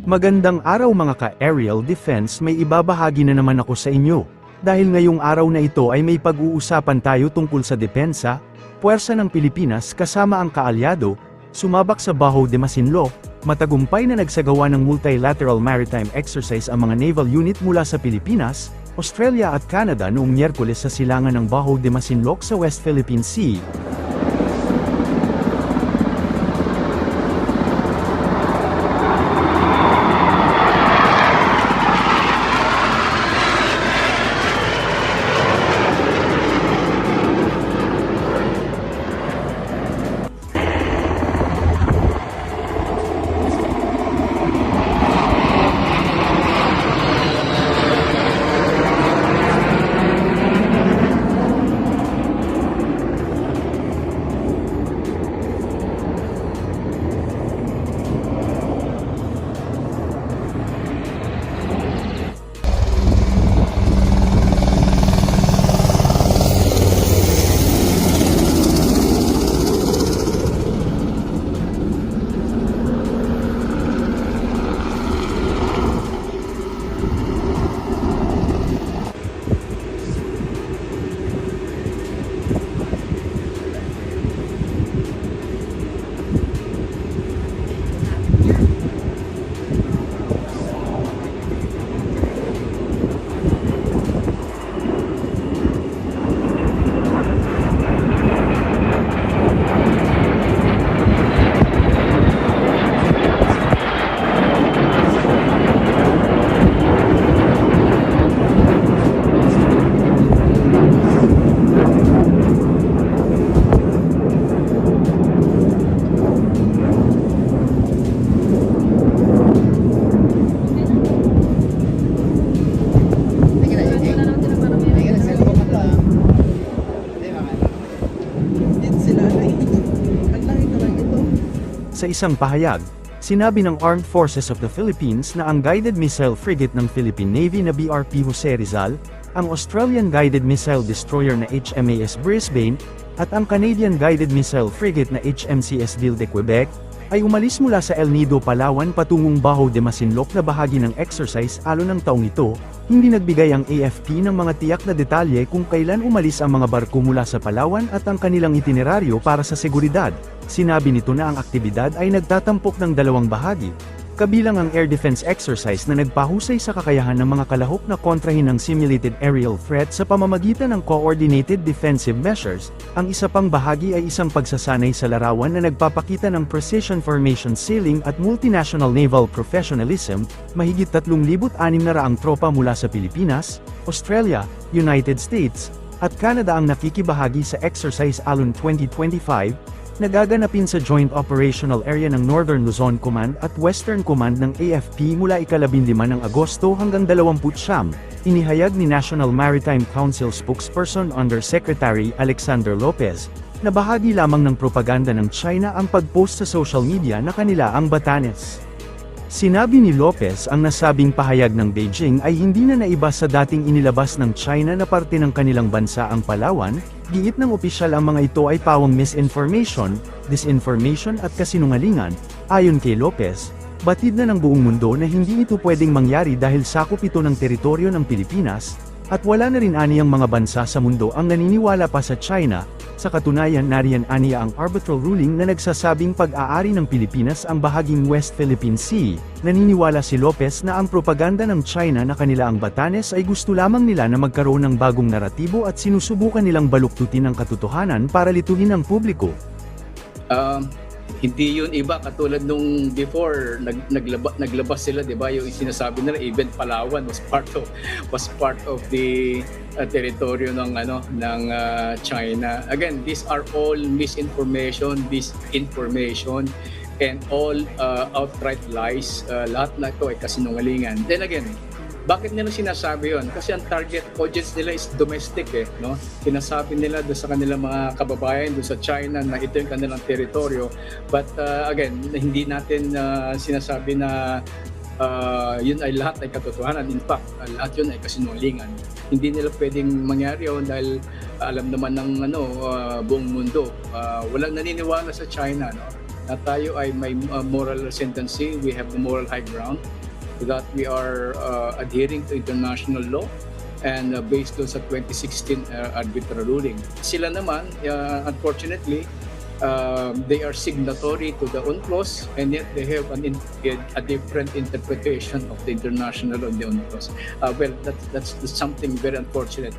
Magandang araw mga ka-aerial defense, may ibabahagi na naman ako sa inyo. Dahil ngayong araw na ito ay may pag-uusapan tayo tungkol sa depensa, puwersa ng Pilipinas kasama ang kaalyado, sumabak sa Baho de Masinloc, matagumpay na nagsagawa ng multilateral maritime exercise ang mga naval unit mula sa Pilipinas, Australia at Canada noong Miyerkules sa silangan ng Baho de Masinloc sa West Philippine Sea. Sa isang pahayag, sinabi ng Armed Forces of the Philippines na ang guided missile frigate ng Philippine Navy na BRP Jose Rizal, ang Australian guided missile destroyer na HMAS Brisbane, at ang Canadian guided missile frigate na HMCS Ville de Quebec, ay umalis mula sa El Nido, Palawan patungong Baho de Masinloc na bahagi ng exercise alon ng taong ito. Hindi nagbigay ang AFP ng mga tiyak na detalye kung kailan umalis ang mga barko mula sa Palawan at ang kanilang itineraryo para sa seguridad. Sinabi nito na ang aktibidad ay nagtatampok ng dalawang bahagi, kabilang ang air defense exercise na nagpahusay sa kakayahan ng mga kalahok na kontrahin ang simulated aerial threat sa pamamagitan ng coordinated defensive measures. Ang isa pang bahagi ay isang pagsasanay sa larawan na nagpapakita ng precision formation sailing at multinational naval professionalism. Mahigit 3,600 tropa mula sa Pilipinas, Australia, United States, at Canada ang nakikibahagi sa exercise alon 2025, nagaganapin sa Joint Operational Area ng Northern Luzon Command at Western Command ng AFP mula ika-15 ng Agosto hanggang 29, inihayag ni National Maritime Council spokesperson Undersecretary Alexander Lopez, na bahagi lamang ng propaganda ng China ang pag-post sa social media na kanila ang Batanes. Sinabi ni Lopez ang nasabing pahayag ng Beijing ay hindi na naiba sa dating inilabas ng China na parte ng kanilang bansa ang Palawan. Giit ng opisyal ang mga ito ay pawang misinformation, disinformation at kasinungalingan. Ayon kay Lopez, batid na ng buong mundo na hindi ito pwedeng mangyari dahil sakop ito ng teritoryo ng Pilipinas, at wala na rin aniyang mga bansa sa mundo ang naniniwala pa sa China. Sa katunayan, nariyan aniya ang arbitral ruling na nagsasabing pag-aari ng Pilipinas ang bahaging West Philippine Sea. Naniniwala si Lopez na ang propaganda ng China na kanila ang Batanes ay gusto lamang nila na magkaroon ng bagong naratibo at sinusubukan nilang baluktutin ang katotohanan para lituhin ang publiko. Hindi yun iba katulad nung before naglabas sila, 'di ba? Yung sinasabi nila even Palawan was part of the teritoryo ng China. Again, these are all misinformation, disinformation, and all outright lies. Lahat na ito ay kasinungalingan. Then again, bakit nila sinasabi yon? Kasi ang target audience nila is domestic no? Sinasabi nila doon sa kanilang mga kababayan doon sa China na ito yung kanilang teritoryo. But again, hindi natin sinasabi na yun ay lahat ay katotohanan. In fact, lahat yun ay kasinungalingan. Hindi nila pwedeng mangyari yun dahil alam naman ng buong mundo. Walang naniniwala sa China, no? na tayo ay may moral ascendancy, we have the moral high ground, that we are adhering to international law and based on sa 2016 arbitral ruling. Sila naman, unfortunately, they are signatory to the UNCLOS and yet they have a different interpretation of the international on the UNCLOS. Well, that's something very unfortunate.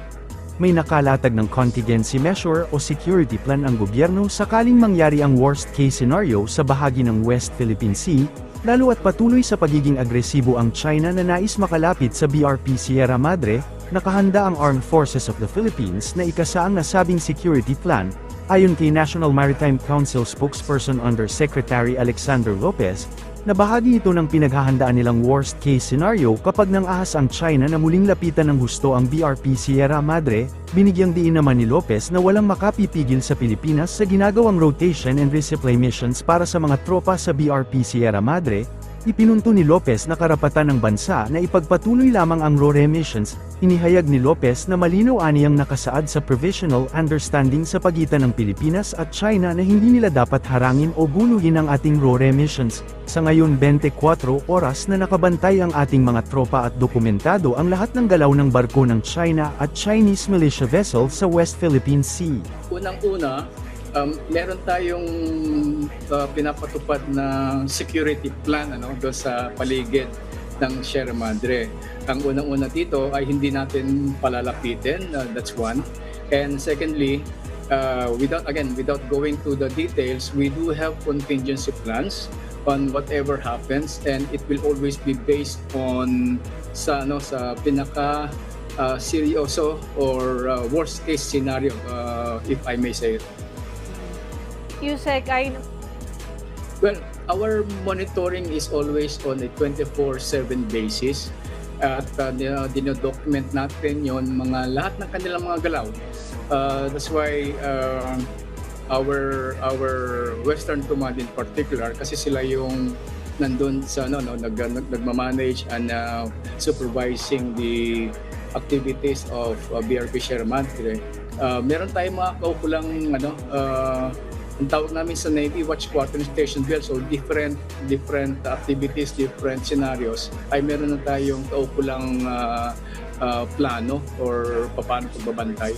May nakalatag ng contingency measure o security plan ang gobyerno sakaling mangyari ang worst case scenario sa bahagi ng West Philippine Sea, lalo at patuloy sa pagiging agresibo ang China na nais makalapit sa BRP Sierra Madre. Nakahanda ang Armed Forces of the Philippines na ikasa ang nasabing security plan, ayon kay National Maritime Council spokesperson Undersecretary Alexander Lopez, na bahagi ito ng pinaghahandaan nilang worst-case scenario kapag nang ahas ang China na muling lapitan ng husto ang BRP Sierra Madre. Binigyang diin naman ni Lopez na walang makapipigil sa Pilipinas sa ginagawang rotation and resupply missions para sa mga tropa sa BRP Sierra Madre. Ipinunto ni Lopez na karapatan ng bansa na ipagpatuloy lamang ang RORE missions. Inihayag ni Lopez na malinaw aniyang nakasaad sa provisional understanding sa pagitan ng Pilipinas at China na hindi nila dapat harangin o guluhin ang ating RORE missions. Sa ngayon 24 oras na nakabantay ang ating mga tropa at dokumentado ang lahat ng galaw ng barko ng China at Chinese militia vessel sa West Philippine Sea. Unang-una, meron tayong pinapatupad na security plan doon sa paligid ng Sierra Madre. Ang unang-una dito ay hindi natin palalapitin, that's one. And secondly, without going to the details, we do have contingency plans on whatever happens, and it will always be based on sa pinaka seryoso or worst case scenario, if I may say it. Yusek, Well, our monitoring is always on a 24/7 basis at dinodocument natin yon lahat ng kanilang mga galaw. That's why our Western Command in particular, kasi sila yung nandun sa nagmamanage and supervising the activities of BRP Sierra Madre. Meron tayong mga kaukulang ang tawag namin sa Navy Watch Quarter Station Build, so different activities, different scenarios, ay meron na tayong kaukulang plano or paano pagbabantay.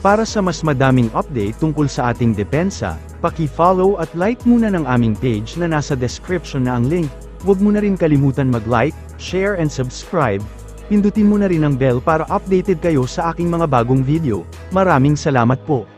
Para sa mas madaming update tungkol sa ating depensa, paki-follow at like muna ng aming page na nasa description na ang link. Huwag mo na rin kalimutan mag-like, share and subscribe. Pindutin mo na rin ang bell para updated kayo sa aking mga bagong video. Maraming salamat po.